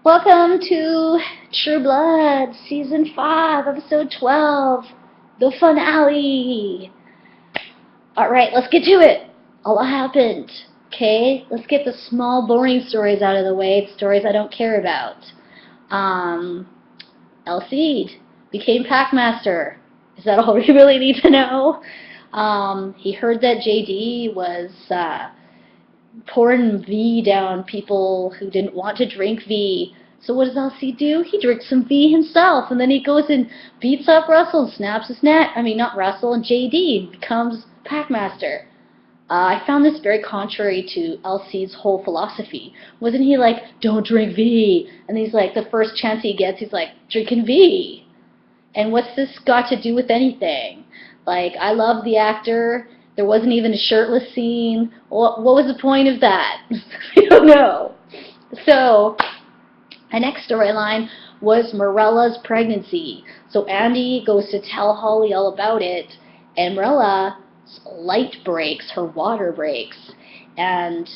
Welcome to True Blood, Season 5, Episode 12, the finale. Alright, let's get to it. A lot happened. Okay, let's get the small, boring stories out of the way, stories I don't care about. Elseed became Packmaster. Is that all we really need to know? He heard that JD was pouring V down people who didn't want to drink V. So what does Elsie do? He drinks some V himself, and then he goes and beats up Russell, snaps his neck. I mean, not Russell, and JD becomes Packmaster. I found this very contrary to Elsie's whole philosophy. Wasn't he like, don't drink V? And he's like, the first chance he gets, he's like, drinking V. And what's this got to do with anything? Like, I love the actor. There wasn't even a shirtless scene. What was the point of that? I don't know. So, my next storyline was Morella's pregnancy. So Andy goes to tell Holly all about it, and Morella's light breaks, her water breaks. And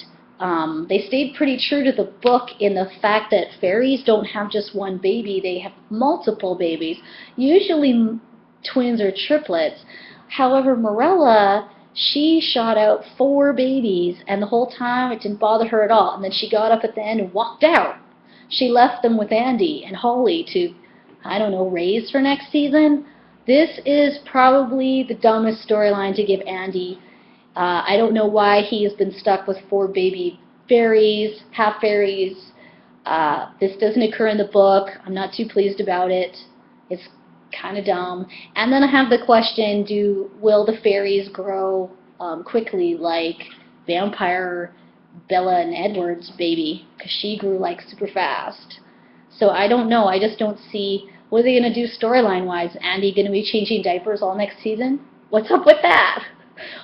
they stayed pretty true to the book in the fact that fairies don't have just one baby, they have multiple babies, usually twins or triplets. However, Morella, she shot out 4 babies, and the whole time it didn't bother her at all. And then she got up at the end and walked out. She left them with Andy and Holly to, I don't know, raise for next season. This is probably the dumbest storyline to give Andy. I don't know why he has been stuck with 4 baby fairies, half fairies. This doesn't occur in the book. I'm not too pleased about it. It's kind of dumb. And then I have the question, will the fairies grow quickly like vampire Bella and Edward's baby? Because she grew like super fast. So I don't know. I just don't see, what are they going to do storyline-wise? Andy going to be changing diapers all next season? What's up with that?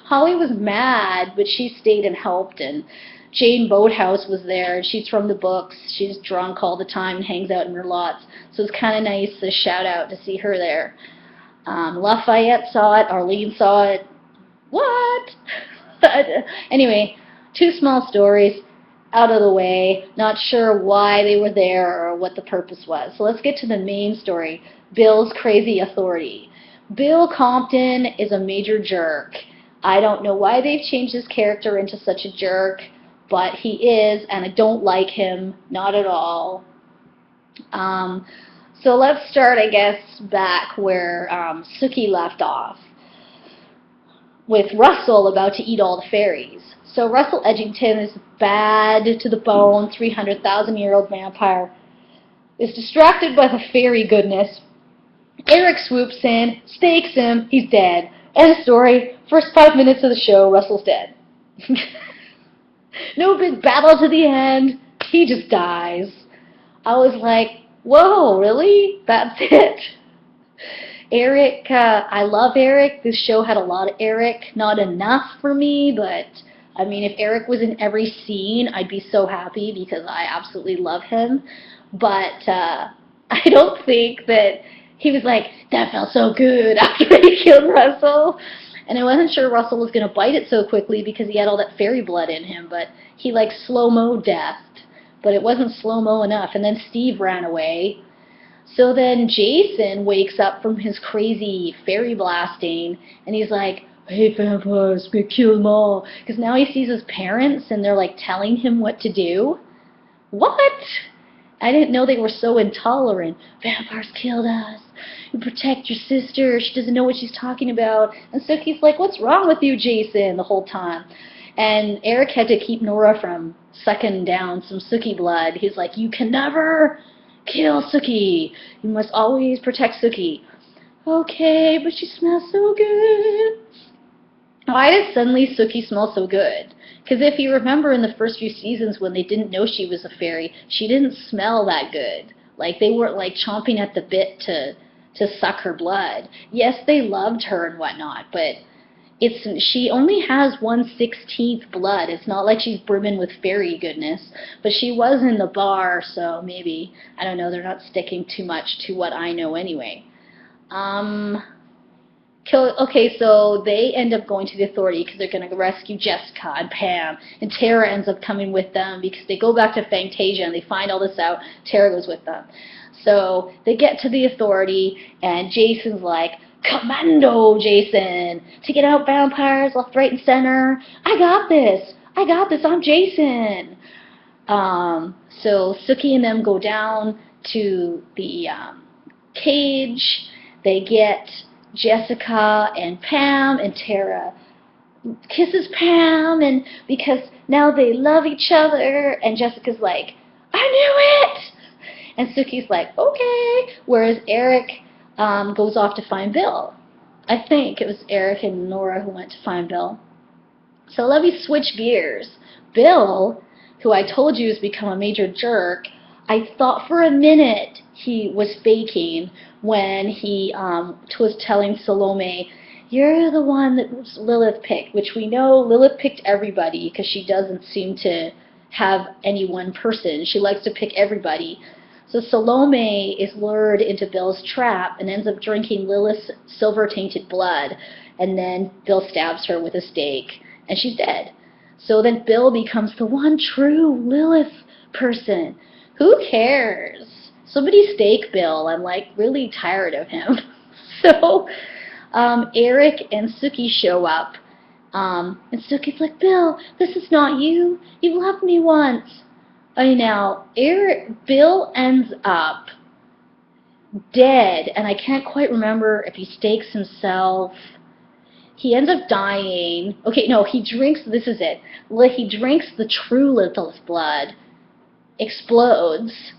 Holly was mad, but she stayed and helped, and Jane Boathouse was there, and she's from the books. She's drunk all the time and hangs out in her lots, so it's kind of nice, a shout-out to see her there. Lafayette saw it, Arlene saw it. What? Anyway, 2 small stories out of the way. Not sure why they were there or what the purpose was. So let's get to the main story, Bill's crazy authority. Bill Compton is a major jerk. I don't know why they've changed his character into such a jerk, but he is, and I don't like him, not at all. So let's start, I guess, back where Sookie left off, with Russell about to eat all the fairies. So Russell Edgington is bad to the bone, 300,000-year-old vampire, is distracted by the fairy goodness. Eric swoops in, stakes him, he's dead. End of story. First 5 minutes of the show, Russell's dead. No big battle to the end. He just dies. I was like, whoa, really? That's it? Eric, I love Eric. This show had a lot of Eric. Not enough for me, but I mean, if Eric was in every scene, I'd be so happy because I absolutely love him. But I don't think that he was like, that felt so good after he killed Russell. And I wasn't sure Russell was going to bite it so quickly because he had all that fairy blood in him, but he like slow-mo deathed. But it wasn't slow-mo enough. And then Steve ran away. So then Jason wakes up from his crazy fairy blasting, and he's like, I hate vampires, I'm going to kill them all. Because now he sees his parents, and they're like telling him what to do. What? I didn't know they were so intolerant. Vampires killed us. You protect your sister. She doesn't know what she's talking about. And Sookie's like, what's wrong with you, Jason, the whole time. And Eric had to keep Nora from sucking down some Sookie blood. He's like, you can never kill Sookie. You must always protect Sookie. Okay, but she smells so good. Why did suddenly Sookie smell so good? Because if you remember in the first few seasons when they didn't know she was a fairy, she didn't smell that good. Like, they weren't, like, chomping at the bit to suck her blood. Yes, they loved her and whatnot, but she only has 1/16 blood. It's not like she's brimming with fairy goodness. But she was in the bar, so maybe, I don't know, they're not sticking too much to what I know anyway. Okay, so they end up going to the authority because they're going to rescue Jessica and Pam, and Tara ends up coming with them because they go back to Fantasia and they find all this out. Tara goes with them. So they get to the authority, and Jason's like, Commando, Jason, to get out vampires left, right, and center. I got this. I got this. I'm Jason. So Sookie and them go down to the cage. They get Jessica and Pam, and Tara kisses Pam, and because now they love each other, and Jessica's like, I knew it! And Sookie's like, okay. Whereas Eric goes off to find Bill. I think it was Eric and Nora who went to find Bill. So let me switch gears. Bill, who I told you has become a major jerk, I thought for a minute he was faking when he was telling Salome, you're the one that Lilith picked, which we know Lilith picked everybody because she doesn't seem to have any one person. She likes to pick everybody. So Salome is lured into Bill's trap and ends up drinking Lilith's silver-tainted blood, and then Bill stabs her with a stake, and she's dead. So then Bill becomes the one true Lilith person. Who cares? Somebody stake Bill. I'm like really tired of him. So Eric and Sookie show up, and Sookie's like, Bill, this is not you. You loved me once. Now, Bill ends up dead, and I can't quite remember if he stakes himself. He ends up dying. Okay, no, he drinks, this is it. He drinks the true Lilith's blood, explodes,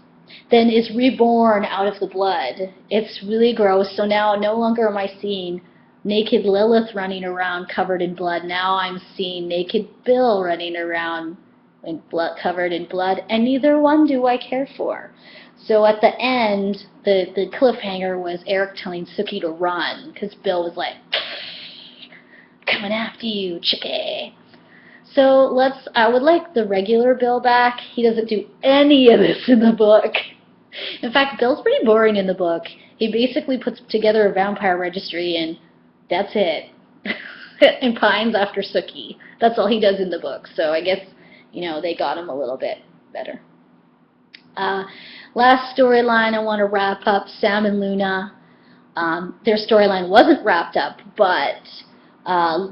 then is reborn out of the blood. It's really gross. So now no longer am I seeing naked Lilith running around covered in blood. Now I'm seeing naked Bill running around in blood, covered in blood, and neither one do I care for. So at the end, the cliffhanger was Eric telling Sookie to run because Bill was like, coming after you, chickie. So I would like the regular Bill back. He doesn't do any of this in the book. In fact, Bill's pretty boring in the book. He basically puts together a vampire registry, and that's it. And pines after Sookie. That's all he does in the book. So I guess, they got him a little bit better. Last storyline I want to wrap up, Sam and Luna. Their storyline wasn't wrapped up, but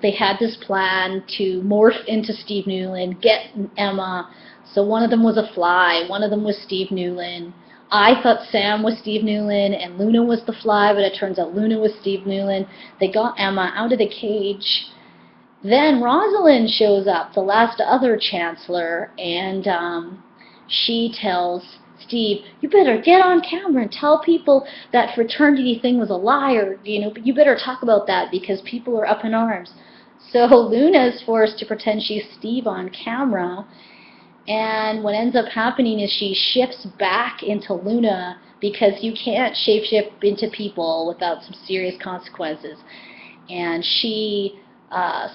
they had this plan to morph into Steve Newland, get Emma. So one of them was a fly, one of them was Steve Newland. I thought Sam was Steve Newland and Luna was the fly, but it turns out Luna was Steve Newland. They got Emma out of the cage. Then Rosalind shows up, the last other Chancellor, and she tells Steve, you better get on camera and tell people that fraternity thing was a lie, or, you better talk about that because people are up in arms. So Luna is forced to pretend she's Steve on camera, and what ends up happening is she shifts back into Luna because you can't shapeshift into people without some serious consequences. And she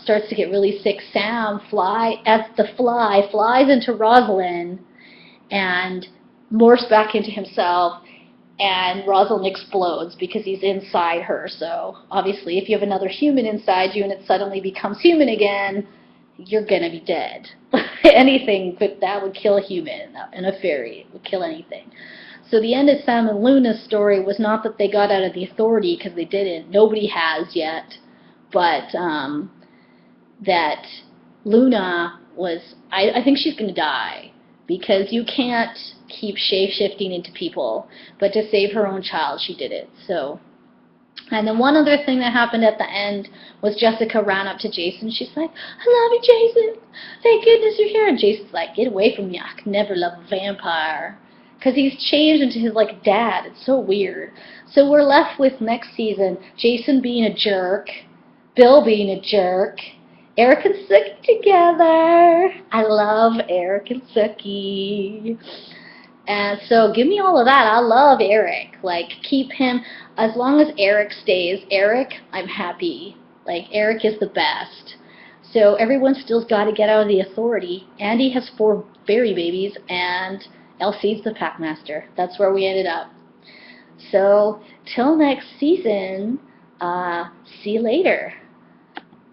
starts to get really sick. Sam, as the fly, flies into Rosalind and morphs back into himself, and Rosalind explodes because he's inside her. So obviously if you have another human inside you and it suddenly becomes human again, you're going to be dead. Anything that would kill a human, and a fairy would kill anything. So the end of Sam and Luna's story was not that they got out of the authority, because they didn't. Nobody has yet. But that Luna was, I think she's going to die, because you can't keep shape-shifting into people. But to save her own child, she did it. So, and then one other thing that happened at the end was Jessica ran up to Jason. She's like, I love you, Jason. Thank goodness you're here. And Jason's like, get away from me. I could never love a vampire. Because he's changed into his, dad. It's so weird. So we're left with next season, Jason being a jerk, Bill being a jerk, Eric and Sookie together. I love Eric and Sookie. And so give me all of that. I love Eric. Keep him, as long as Eric stays Eric, I'm happy. Eric is the best. So everyone still's got to get out of the authority. Andy has 4 fairy babies, and Elsie's the Packmaster. That's where we ended up. So till next season, See you later.